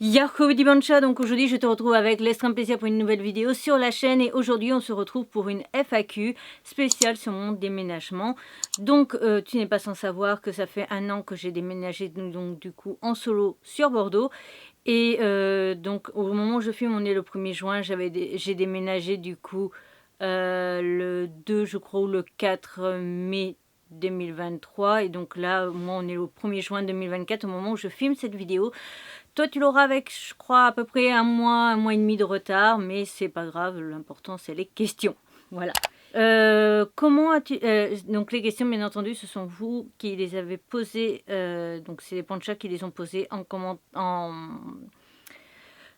Yarko Dimancha, donc aujourd'hui je te retrouve avec l'extrême plaisir pour une nouvelle vidéo sur la chaîne et aujourd'hui on se retrouve pour une FAQ spéciale sur mon déménagement. Donc tu n'es pas sans savoir que ça fait 1 an que j'ai déménagé donc du coup en solo sur Bordeaux et donc au moment où je filme on est le 1er juin, j'ai déménagé du coup le 2 je crois ou le 4 mai 2023 et donc là moi on est le 1er juin 2024 au moment où je filme cette vidéo. Toi, tu l'auras avec, je crois, à peu près un mois et demi de retard, mais c'est pas grave, l'important c'est les questions. Voilà. Comment as-tu... donc les questions, bien entendu, ce sont vous qui les avez posées, donc c'est les Panchas qui les ont posées en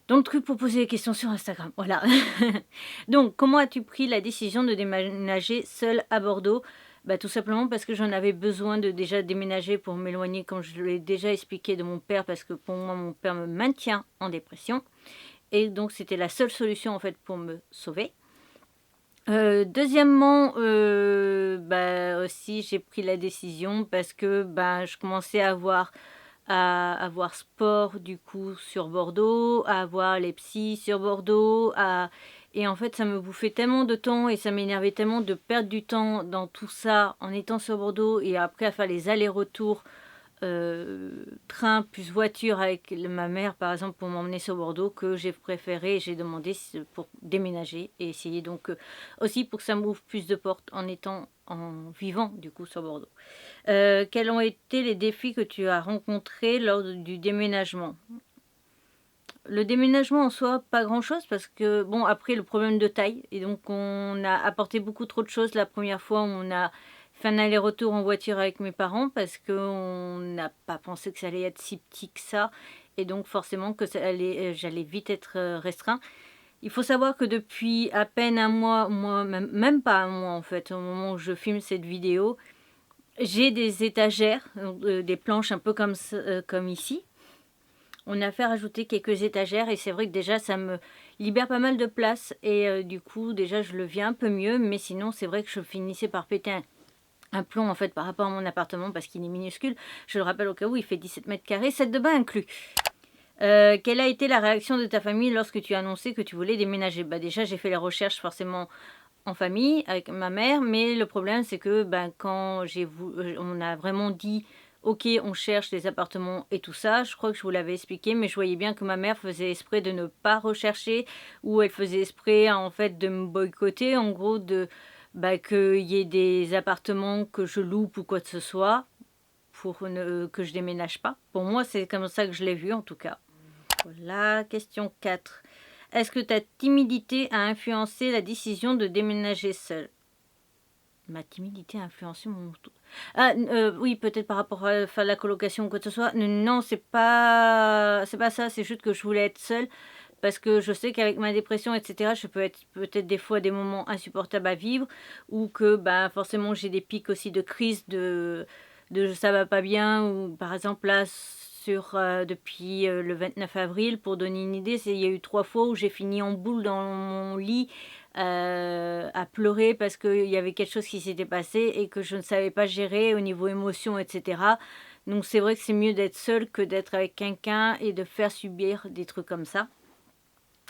dans le truc pour poser des questions sur Instagram. Voilà. Donc, comment as-tu pris la décision de déménager seule à Bordeaux? Bah, tout simplement parce que j'en avais besoin de déjà déménager pour m'éloigner, comme je l'ai déjà expliqué, de mon père, parce que pour moi, mon père me maintient en dépression. Et donc, c'était la seule solution, en fait, pour me sauver. Deuxièmement, bah, aussi, j'ai pris la décision parce que bah, je commençais à avoir sport du coup sur Bordeaux, à avoir les psys sur Bordeaux, et en fait ça me bouffait tellement de temps et ça m'énervait tellement de perdre du temps dans tout ça en étant sur Bordeaux et après à faire les allers-retours train plus voiture avec ma mère par exemple pour m'emmener sur Bordeaux que j'ai préféré, j'ai demandé pour déménager et essayer donc aussi pour que ça m'ouvre plus de portes en vivant du coup sur Bordeaux. Quels ont été les défis que tu as rencontrés lors du déménagement? Le déménagement en soi, pas grand-chose parce que, bon, après le problème de taille, et donc on a apporté beaucoup trop de choses la première fois, on a fait un aller-retour en voiture avec mes parents parce qu'on n'a pas pensé que ça allait être si petit que ça, et donc forcément que j'allais vite être restreint. Il faut savoir que depuis à peine un mois, même pas un mois en fait, au moment où je filme cette vidéo, j'ai des étagères, des planches un peu comme ici. On a fait rajouter quelques étagères et c'est vrai que déjà ça me libère pas mal de place et du coup déjà je le vis un peu mieux, mais sinon c'est vrai que je finissais par péter un plomb en fait par rapport à mon appartement parce qu'il est minuscule. Je le rappelle au cas où, il fait 17 mètres carrés, 7 de bain inclus. Quelle a été la réaction de ta famille lorsque tu as annoncé que tu voulais déménager? Bah déjà j'ai fait les recherches forcément en famille avec ma mère, mais le problème c'est que ben, quand on a vraiment dit ok on cherche des appartements et tout ça, je crois que je vous l'avais expliqué, mais je voyais bien que ma mère faisait exprès de ne pas rechercher ou elle faisait exprès en fait de me boycotter, en gros de bah, qu'il y ait des appartements que je loupe ou quoi que ce soit pour que je déménage pas. Pour moi c'est comme ça que je l'ai vu en tout cas. Voilà, question 4. Est-ce que ta timidité a influencé la décision de déménager seule? Ma timidité a influencé mon... Ah, oui, peut-être par rapport à faire la colocation ou quoi que ce soit. Non, c'est pas ça, c'est juste que je voulais être seule. Parce que je sais qu'avec ma dépression, etc., je peux être peut-être des fois des moments insupportables à vivre. Ou que bah, forcément j'ai des pics aussi de crise, de ça va pas bien. Ou par exemple là, depuis le 29 avril, pour donner une idée, il y a eu 3 fois où j'ai fini en boule dans mon lit à pleurer parce qu'il y avait quelque chose qui s'était passé et que je ne savais pas gérer au niveau émotion, etc. Donc c'est vrai que c'est mieux d'être seule que d'être avec quelqu'un et de faire subir des trucs comme ça.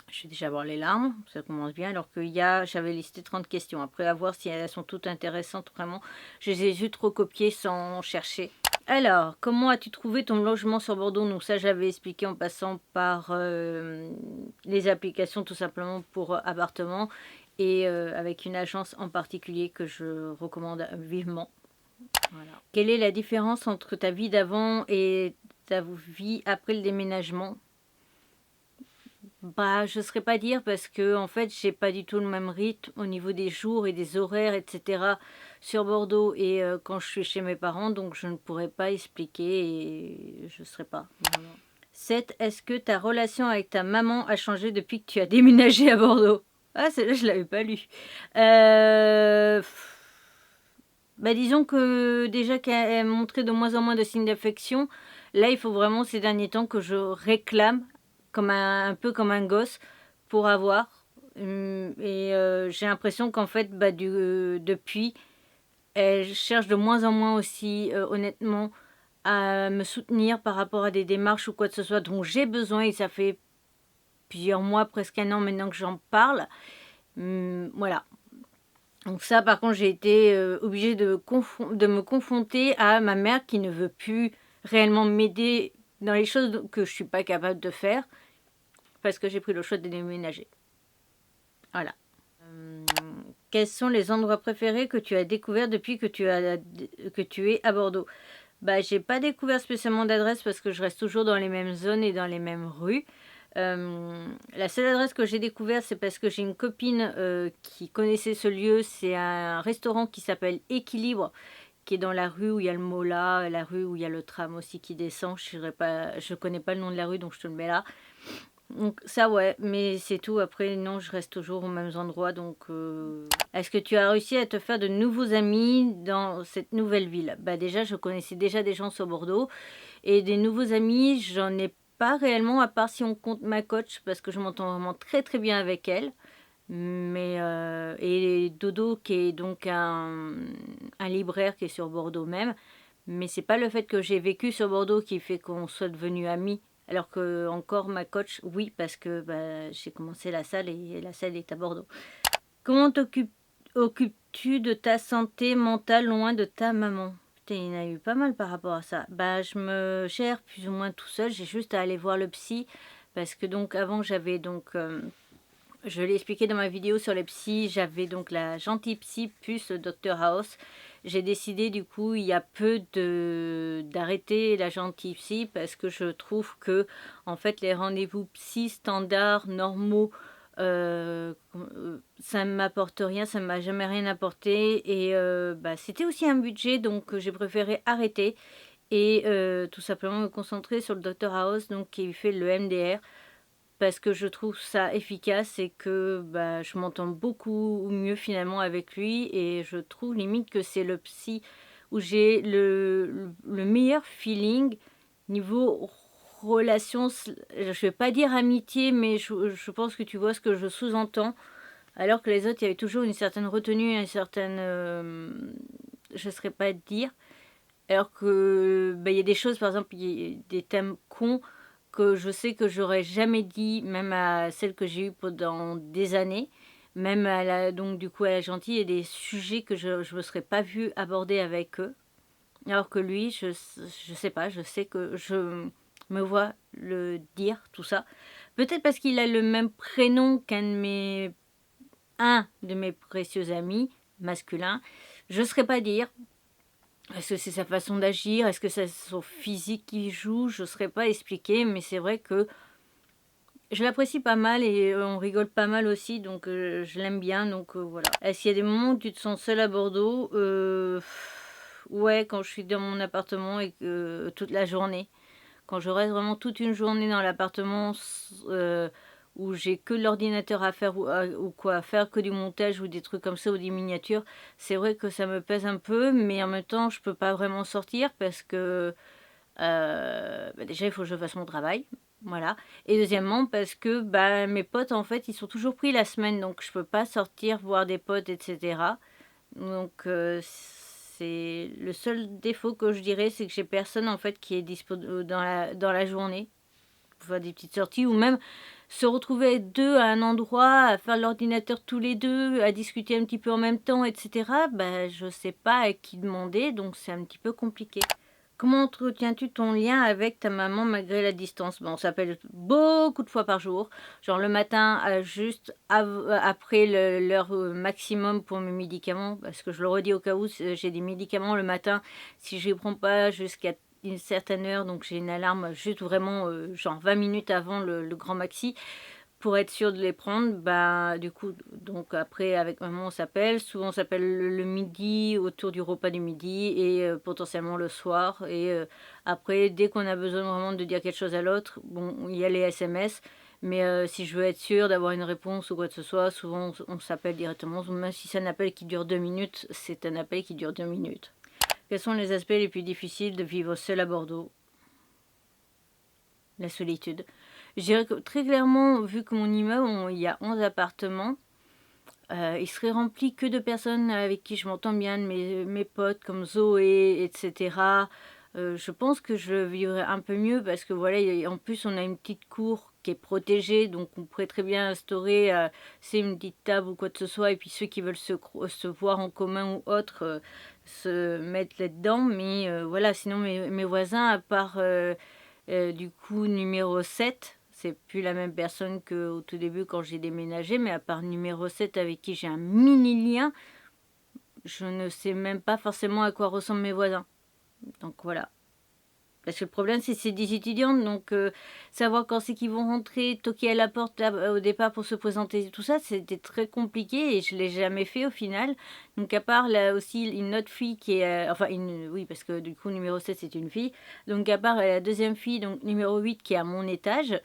Je vais déjà voir les larmes, ça commence bien, alors que j'avais listé 30 questions. Après, à voir si elles sont toutes intéressantes, vraiment. Je les ai juste recopiées sans chercher. Alors, comment as-tu trouvé ton logement sur Bordeaux? Donc ça, j'avais expliqué en passant par les applications, tout simplement pour appartements, et avec une agence en particulier que je recommande vivement. Voilà. Quelle est la différence entre ta vie d'avant et ta vie après le déménagement? Bah, je ne saurais pas dire parce que en fait, j'ai pas du tout le même rythme au niveau des jours et des horaires, etc. sur Bordeaux et quand je suis chez mes parents, donc je ne pourrais pas expliquer et je ne saurais pas. Voilà. 7. Est-ce que ta relation avec ta maman a changé depuis que tu as déménagé à Bordeaux? Ah, celle-là, je l'avais pas lu. Bah, disons que déjà qu'elle montrait de moins en moins de signes d'affection, là, il faut vraiment ces derniers temps que je réclame comme un peu comme un gosse pour avoir. Et j'ai l'impression qu'en fait, bah, depuis, elle cherche de moins en moins aussi, honnêtement, à me soutenir par rapport à des démarches ou quoi que ce soit dont j'ai besoin, et ça fait plusieurs mois, presque un an maintenant que j'en parle. Voilà. Donc ça, par contre, j'ai été obligée de me confronter à ma mère qui ne veut plus réellement m'aider dans les choses que je suis pas capable de faire parce que j'ai pris le choix de déménager. Voilà. Quels sont les endroits préférés que tu as découverts depuis que tu es à Bordeaux? Bah, j'ai pas découvert spécialement d'adresse parce que je reste toujours dans les mêmes zones et dans les mêmes rues. La seule adresse que j'ai découverte, c'est parce que j'ai une copine qui connaissait ce lieu. C'est un restaurant qui s'appelle Équilibre, qui est dans la rue où il y a le Mola, la rue où il y a le tram aussi qui descend. Je connais pas le nom de la rue, donc je te le mets là. Donc ça, ouais, mais c'est tout. Après, non, je reste toujours aux mêmes endroits. Donc, est-ce que tu as réussi à te faire de nouveaux amis dans cette nouvelle ville? Bah déjà, je connaissais déjà des gens sur Bordeaux. Et des nouveaux amis, j'en ai pas réellement, à part si on compte ma coach, parce que je m'entends vraiment très très bien avec elle. Mais, et Dodo, qui est donc un libraire qui est sur Bordeaux même. Mais c'est pas le fait que j'ai vécu sur Bordeaux qui fait qu'on soit devenus amis. Alors que encore ma coach, oui, parce que bah, j'ai commencé la salle et la salle est à Bordeaux. Comment occupes-tu de ta santé mentale loin de ta maman? Putain, il y en a eu pas mal par rapport à ça. Bah, je me gère plus ou moins tout seul. J'ai juste à aller voir le psy. Parce que donc avant, j'avais donc... je l'ai expliqué dans ma vidéo sur les psys, j'avais donc la gentille psy plus le Dr House. J'ai décidé du coup il y a peu d'arrêter la gentille psy parce que je trouve que en fait les rendez-vous psy standards, normaux, ça ne m'apporte rien, ça ne m'a jamais rien apporté. Et bah, c'était aussi un budget, donc j'ai préféré arrêter et tout simplement me concentrer sur le Dr House, donc qui fait le MDR, parce que je trouve ça efficace et que bah, je m'entends beaucoup mieux finalement avec lui. Et je trouve limite que c'est le psy où j'ai le meilleur feeling niveau relation. Je vais pas dire amitié, mais je pense que tu vois ce que je sous-entends. Alors que les autres, il y avait toujours une certaine retenue, une certaine... je ne saurais pas dire. Alors que bah, il y a des choses, par exemple, il y a des thèmes cons que je sais que j'aurais jamais dit, même à celle que j'ai eue pendant des années, même à donc du coup à la gentille, il y a des sujets que je ne me serais pas vue aborder avec eux. Alors que lui, je sais pas, je sais que je me vois le dire, tout ça. Peut-être parce qu'il a le même prénom un de mes précieux amis masculins. Je ne saurais pas dire. Est-ce que c'est sa façon d'agir? Est-ce que c'est son physique qui joue? Je ne saurais pas expliquer, mais c'est vrai que je l'apprécie pas mal et on rigole pas mal aussi, donc je l'aime bien, donc voilà. Est-ce qu'il y a des moments où tu te sens seule à Bordeaux? Ouais, quand je suis dans mon appartement et que toute la journée. Quand je reste vraiment toute une journée dans l'appartement où j'ai que l'ordinateur à faire ou quoi à faire, que du montage ou des trucs comme ça ou des miniatures, c'est vrai que ça me pèse un peu, mais en même temps, je peux pas vraiment sortir parce que bah, déjà, il faut que je fasse mon travail. Voilà. Et deuxièmement, parce que bah, mes potes, en fait, ils sont toujours pris la semaine, donc je peux pas sortir voir des potes, etc. Donc, c'est le seul défaut que je dirais, c'est que j'ai personne, en fait, qui est dispo dans la journée pour faire des petites sorties, ou même se retrouver deux à un endroit, à faire l'ordinateur tous les deux, à discuter un petit peu en même temps, etc. Bah, je sais pas à qui demander, donc c'est un petit peu compliqué. Comment entretiens-tu ton lien avec ta maman malgré la distance? Bon, on s'appelle beaucoup de fois par jour. Genre le matin, juste après l'heure maximum pour mes médicaments. Parce que je le redis au cas où j'ai des médicaments le matin. Si je ne les prends pas jusqu'à une certaine heure, donc j'ai une alarme juste vraiment genre 20 minutes avant le grand maxi pour être sûr de les prendre. Bah, du coup, donc après, avec maman, on s'appelle. Souvent, on s'appelle le midi, autour du repas du midi, et potentiellement le soir. Et après, dès qu'on a besoin vraiment de dire quelque chose à l'autre, bon, il y a les SMS. Mais si je veux être sûr d'avoir une réponse ou quoi que ce soit, souvent on s'appelle directement. Même si c'est un appel qui dure 2 minutes, c'est un appel qui dure 2 minutes. Quels sont les aspects les plus difficiles de vivre seul à Bordeaux? La solitude. Je dirais que très clairement, vu que mon immeuble, il y a 11 appartements, il serait rempli que de personnes avec qui je m'entends bien, de mes potes comme Zoé, etc. Je pense que je vivrais un peu mieux parce que voilà, en plus on a une petite cour qui est protégée, donc on pourrait très bien instaurer, c'est une petite table ou quoi que ce soit, et puis ceux qui veulent se voir en commun ou autre, se mettre là-dedans. Mais voilà, sinon mes voisins, à part du coup numéro 7, c'est plus la même personne qu'au tout début quand j'ai déménagé, mais à part numéro 7 avec qui j'ai un mini lien, je ne sais même pas forcément à quoi ressemblent mes voisins. Donc voilà. Parce que le problème, c'est des étudiantes, donc savoir quand c'est qu'ils vont rentrer, toquer à la porte là, au départ pour se présenter, tout ça, c'était très compliqué et je ne l'ai jamais fait au final. Donc à part là aussi une autre fille qui est... enfin, oui, parce que du coup, numéro 7 c'est une fille. Donc à part la deuxième fille, donc numéro 8 qui est à mon étage,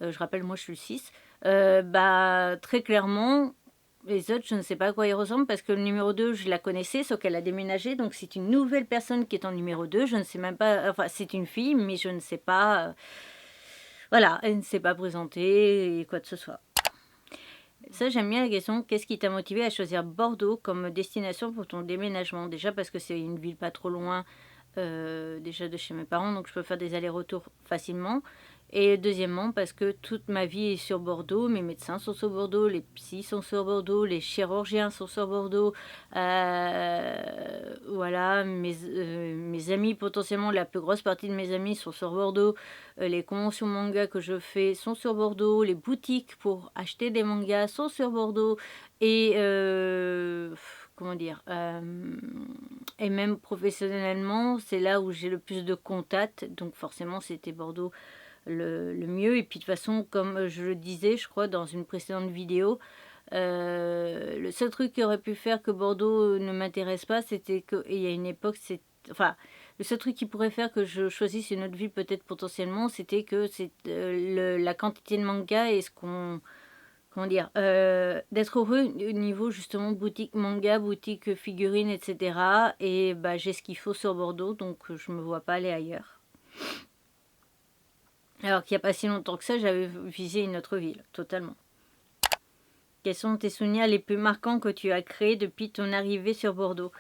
je rappelle, moi je suis le 6, bah très clairement... Les autres, je ne sais pas à quoi ils ressemblent parce que le numéro 2, je la connaissais, sauf qu'elle a déménagé. Donc, c'est une nouvelle personne qui est en numéro 2. Je ne sais même pas. Enfin, c'est une fille, mais je ne sais pas. Voilà, elle ne s'est pas présentée et quoi que ce soit. Ça, j'aime bien la question. Qu'est-ce qui t'a motivé à choisir Bordeaux comme destination pour ton déménagement? Déjà parce que c'est une ville pas trop loin déjà de chez mes parents, donc je peux faire des allers-retours facilement. Et deuxièmement, parce que toute ma vie est sur Bordeaux, mes médecins sont sur Bordeaux, les psys sont sur Bordeaux, les chirurgiens sont sur Bordeaux, voilà, mes amis, potentiellement la plus grosse partie de mes amis sont sur Bordeaux, les conventions manga que je fais sont sur Bordeaux, les boutiques pour acheter des mangas sont sur Bordeaux, et comment dire, et même professionnellement, c'est là où j'ai le plus de contacts, donc forcément c'était Bordeaux le mieux. Et puis de toute façon, comme je le disais, je crois, dans une précédente vidéo, le seul truc qui aurait pu faire que Bordeaux ne m'intéresse pas, c'était qu'il y a une époque, enfin, le seul truc qui pourrait faire que je choisisse une autre ville peut-être potentiellement, c'était que c'est la quantité de mangas et ce qu'on... Comment dire, d'être heureux au niveau justement boutique manga, boutique figurines, etc. Et bah, j'ai ce qu'il faut sur Bordeaux, donc je me vois pas aller ailleurs. Alors qu'il n'y a pas si longtemps que ça, j'avais visé une autre ville, totalement. Quels sont tes souvenirs les plus marquants que tu as créés depuis ton arrivée sur Bordeaux?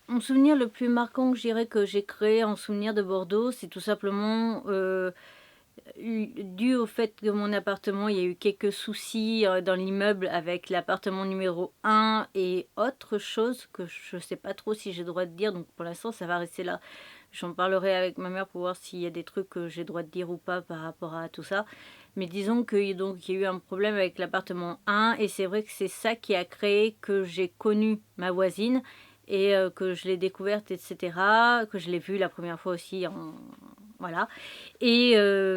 Mon souvenir le plus marquant que je dirais que j'ai créé en souvenir de Bordeaux, c'est tout simplement dû au fait que mon appartement, il y a eu quelques soucis dans l'immeuble avec l'appartement numéro 1 et autre chose que je ne sais pas trop si j'ai le droit de dire, donc pour l'instant ça va rester là. J'en parlerai avec ma mère pour voir s'il y a des trucs que j'ai le droit de dire ou pas par rapport à tout ça. Mais disons qu'il y a eu un problème avec l'appartement 1 et c'est vrai que c'est ça qui a créé que j'ai connu ma voisine et que je l'ai découverte, etc. Que je l'ai vue la première fois aussi voilà. Et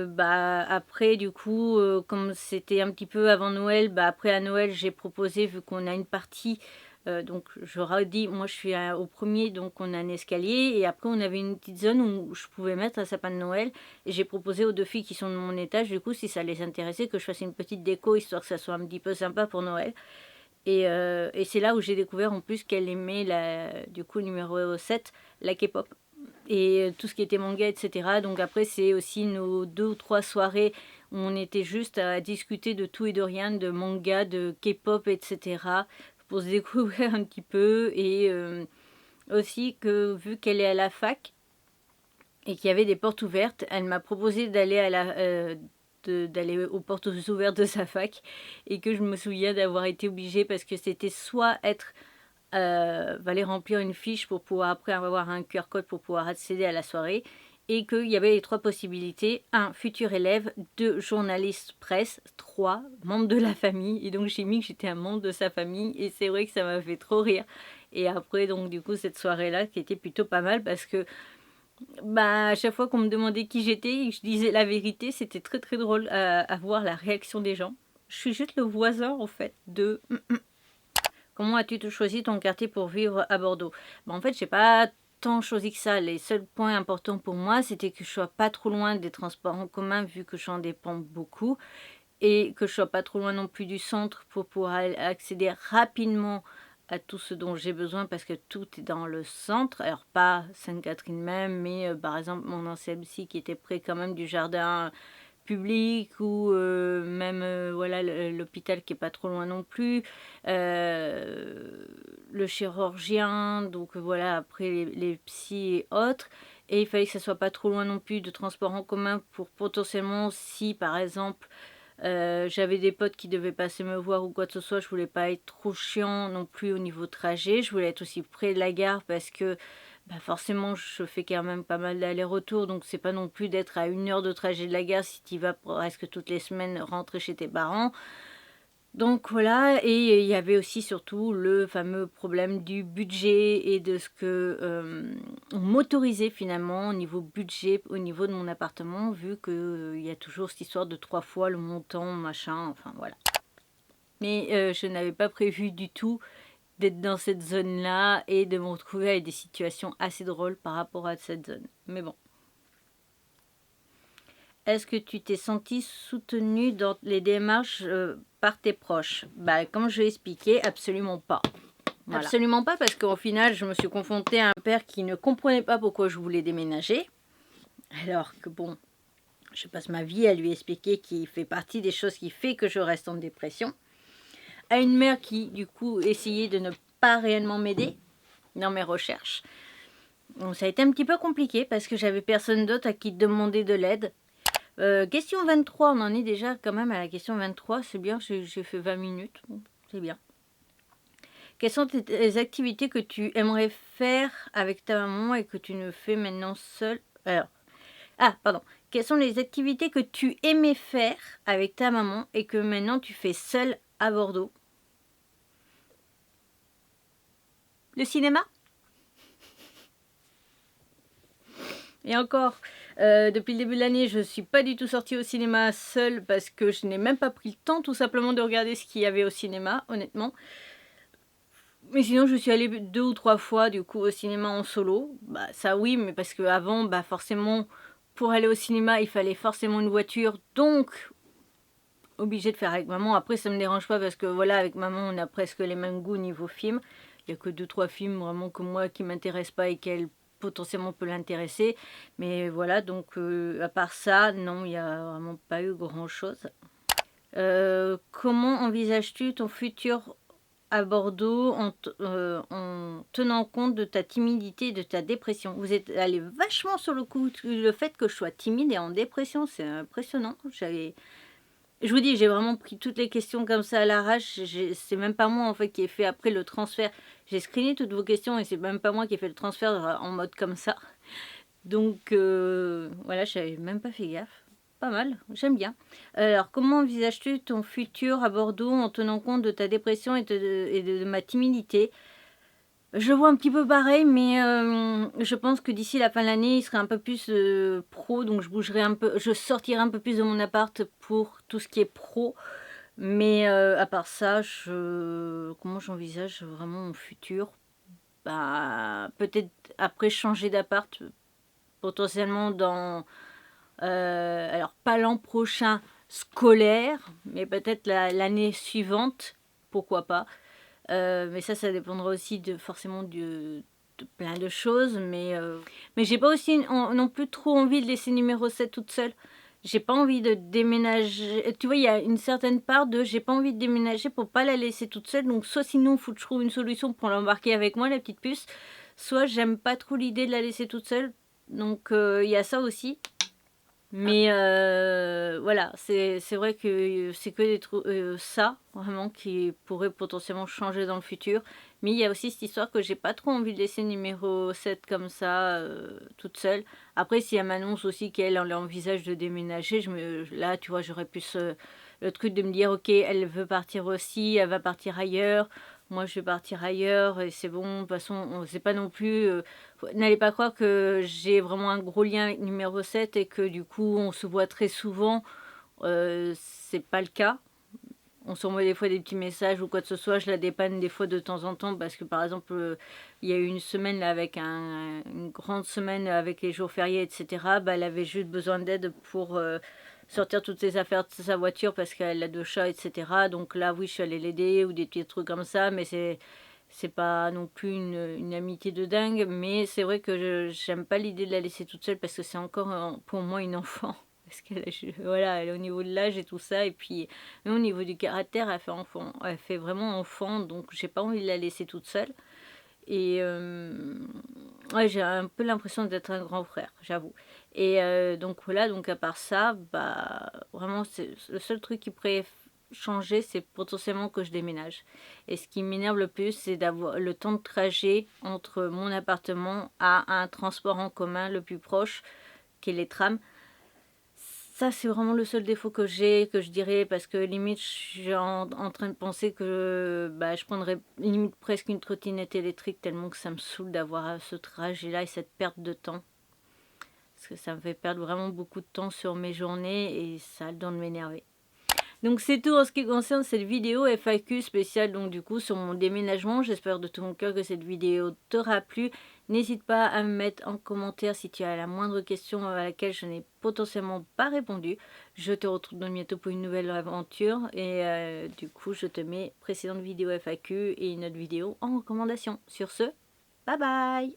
bah, après, du coup, comme c'était un petit peu avant Noël, bah, après à Noël, j'ai proposé, vu qu'on a une partie, donc j'aurais dit, moi je suis au premier, donc on a un escalier, et après on avait une petite zone où je pouvais mettre un sapin de Noël, et j'ai proposé aux deux filles qui sont de mon étage, du coup, si ça les intéressait, que je fasse une petite déco, histoire que ça soit un petit peu sympa pour Noël. Et c'est là où j'ai découvert en plus qu'elle aimait, du coup, numéro 7, la K-pop et tout ce qui était manga, etc. Donc après, c'est aussi nos 2 ou 3 soirées où on était juste à discuter de tout et de rien, de manga, de K-pop, etc. pour se découvrir un petit peu. Et aussi que vu qu'elle est à la fac et qu'il y avait des portes ouvertes, elle m'a proposé d'aller d'aller aux portes ouvertes de sa fac et que je me souviens d'avoir été obligée parce que c'était soit être fallait remplir une fiche pour pouvoir après avoir un QR code pour pouvoir accéder à la soirée et qu'il y avait les 3 possibilités: un, futur élève; 2, journaliste presse; 3, membre de la famille. Et donc j'ai mis que j'étais un membre de sa famille et c'est vrai que ça m'a fait trop rire. Et après donc du coup cette soirée-là qui était plutôt pas mal parce que bah, à chaque fois qu'on me demandait qui j'étais et que je disais la vérité, c'était très très drôle à voir la réaction des gens. Je suis juste le voisin en fait de... Comment as-tu choisi ton quartier pour vivre à Bordeaux? En fait, j'ai pas tant choisi que ça. Les seuls points importants pour moi, c'était que je sois pas trop loin des transports en commun, vu que j'en dépends beaucoup, et que je sois pas trop loin non plus du centre pour pouvoir accéder rapidement à tout ce dont j'ai besoin, parce que tout est dans le centre. Alors pas Sainte-Catherine même, mais par exemple mon ancien psy qui était près quand même du jardin public, ou même voilà l'hôpital qui est pas trop loin non plus, le chirurgien, donc voilà après les psys et autres. et il fallait que ça soit pas trop loin non plus de transport en commun pour potentiellement, si par exemple j'avais des potes qui devaient passer me voir ou quoi que ce soit, je voulais pas être trop chiant non plus au niveau trajet, je voulais être aussi près de la gare parce que bah forcément je fais quand même pas mal d'allers-retours, donc c'est pas non plus d'être à 1 heure de trajet de la gare si tu vas presque toutes les semaines rentrer chez tes parents. Donc voilà, et il y avait aussi surtout le fameux problème du budget et de ce que on m'autorisait finalement au niveau budget, au niveau de mon appartement, vu qu'il y a toujours cette histoire de 3 fois le montant, machin, enfin voilà. Mais je n'avais pas prévu du tout d'être dans cette zone-là et de me retrouver avec des situations assez drôles par rapport à cette zone. Mais bon. Est-ce que tu t'es senti soutenue dans les démarches par tes proches? Bah, comme je l'ai expliqué, absolument pas. Voilà. Absolument pas, parce qu'au final, je me suis confrontée à un père qui ne comprenait pas pourquoi je voulais déménager. Alors que bon, je passe ma vie à lui expliquer qu'il fait partie des choses qui fait que je reste en dépression. À une mère qui, du coup, essayait de ne pas réellement m'aider dans mes recherches. Donc ça a été un petit peu compliqué parce que j'avais personne d'autre à qui demander de l'aide. Question 23, on en est déjà quand même à la question 23, c'est bien, j'ai fait 20 minutes, c'est bien. Quelles sont les activités que tu aimerais faire avec ta maman et que tu ne fais maintenant seule? Alors, pardon. Quelles sont les activités que tu aimais faire avec ta maman et que maintenant tu fais seule à Bordeaux? Le cinéma? Et encore, depuis le début de l'année, je ne suis pas du tout sortie au cinéma seule parce que je n'ai même pas pris le temps tout simplement de regarder ce qu'il y avait au cinéma, honnêtement. Mais sinon, je suis allée 2 ou 3 fois du coup au cinéma en solo. Bah ça oui, mais parce qu'avant, bah forcément, pour aller au cinéma, il fallait forcément une voiture, donc obligée de faire avec maman. Après, ça me dérange pas parce que voilà, avec maman, on a presque les mêmes goûts niveau film. Il y a que 2-3 films vraiment que moi qui m'intéressent pas et qu'elle potentiellement peut l'intéresser. Mais voilà, donc à part ça, non, il n'y a vraiment pas eu grand-chose. Comment envisages-tu ton futur à Bordeaux en tenant compte de ta timidité et de ta dépression? Vous êtes allé vachement sur le coup, le fait que je sois timide et en dépression, c'est impressionnant. Je vous dis, j'ai vraiment pris toutes les questions comme ça à l'arrache. C'est même pas moi en fait qui ai fait après le transfert. J'ai screené toutes vos questions et c'est même pas moi qui ai fait le transfert en mode comme ça. Donc voilà, j'avais même pas fait gaffe. Pas mal, j'aime bien. Alors, comment envisages-tu ton futur à Bordeaux en tenant compte de ta dépression et de ma timidité? Je vois un petit peu pareil, mais je pense que d'ici la fin de l'année, il serait un peu plus pro, donc je bougerai un peu, je sortirai un peu plus de mon appart pour tout ce qui est pro. Mais à part ça, comment j'envisage vraiment mon futur? Bah, peut-être après changer d'appart, potentiellement dans, alors pas l'an prochain scolaire, mais peut-être l'année suivante, pourquoi pas. Mais ça dépendra aussi forcément de plein de choses. Mais j'ai pas aussi non plus trop envie de laisser numéro 7 toute seule. J'ai pas envie de déménager. Tu vois, il y a une certaine part de j'ai pas envie de déménager pour pas la laisser toute seule. Donc, soit sinon, faut que je trouve une solution pour l'embarquer avec moi, la petite puce. Soit j'aime pas trop l'idée de la laisser toute seule. Donc, il y a ça aussi. Mais voilà, c'est vrai que c'est que ça, vraiment, qui pourrait potentiellement changer dans le futur. Mais il y a aussi cette histoire que j'ai pas trop envie de laisser numéro 7 comme ça, toute seule. Après, si elle m'annonce aussi qu'elle envisage de déménager, là, tu vois, j'aurais plus le truc de me dire, ok, elle veut partir aussi, elle va partir ailleurs. Moi, je vais partir ailleurs et c'est bon. De toute façon, c'est pas non plus... n'allez pas croire que j'ai vraiment un gros lien avec numéro 7 et que du coup, on se voit très souvent. C'est pas le cas. On s'envoie des fois des petits messages ou quoi que ce soit. Je la dépanne des fois de temps en temps parce que par exemple, il y a eu une semaine là, avec une grande semaine avec les jours fériés, etc. Bah, elle avait juste besoin d'aide pour sortir toutes ses affaires de sa voiture parce qu'elle a 2 chats, etc. Donc là, oui, je suis allée l'aider ou des petits trucs comme ça, mais c'est pas non plus une amitié de dingue. Mais c'est vrai que j'aime pas l'idée de la laisser toute seule parce que c'est encore pour moi une enfant. Parce qu'elle voilà, elle est au niveau de l'âge et tout ça. Et puis, mais au niveau du caractère, elle fait enfant. Elle fait vraiment enfant. Donc, j'ai pas envie de la laisser toute seule. Et Ouais, j'ai un peu l'impression d'être un grand frère, j'avoue. Et donc voilà, donc à part ça, bah, vraiment, c'est le seul truc qui pourrait changer, c'est potentiellement que je déménage. Et ce qui m'énerve le plus, c'est d'avoir le temps de trajet entre mon appartement à un transport en commun le plus proche, qui est les trams. Ça, c'est vraiment le seul défaut que j'ai, que je dirais, parce que limite, je suis en train de penser que bah, je prendrais limite presque une trottinette électrique tellement que ça me saoule d'avoir ce trajet-là et cette perte de temps. Parce que ça me fait perdre vraiment beaucoup de temps sur mes journées et ça a le don de m'énerver. Donc c'est tout en ce qui concerne cette vidéo FAQ spéciale donc du coup sur mon déménagement. J'espère de tout mon cœur que cette vidéo t'aura plu. N'hésite pas à me mettre en commentaire si tu as la moindre question à laquelle je n'ai potentiellement pas répondu. Je te retrouve dans bientôt pour une nouvelle aventure et du coup je te mets précédente vidéo FAQ et une autre vidéo en recommandation. Sur ce, bye bye!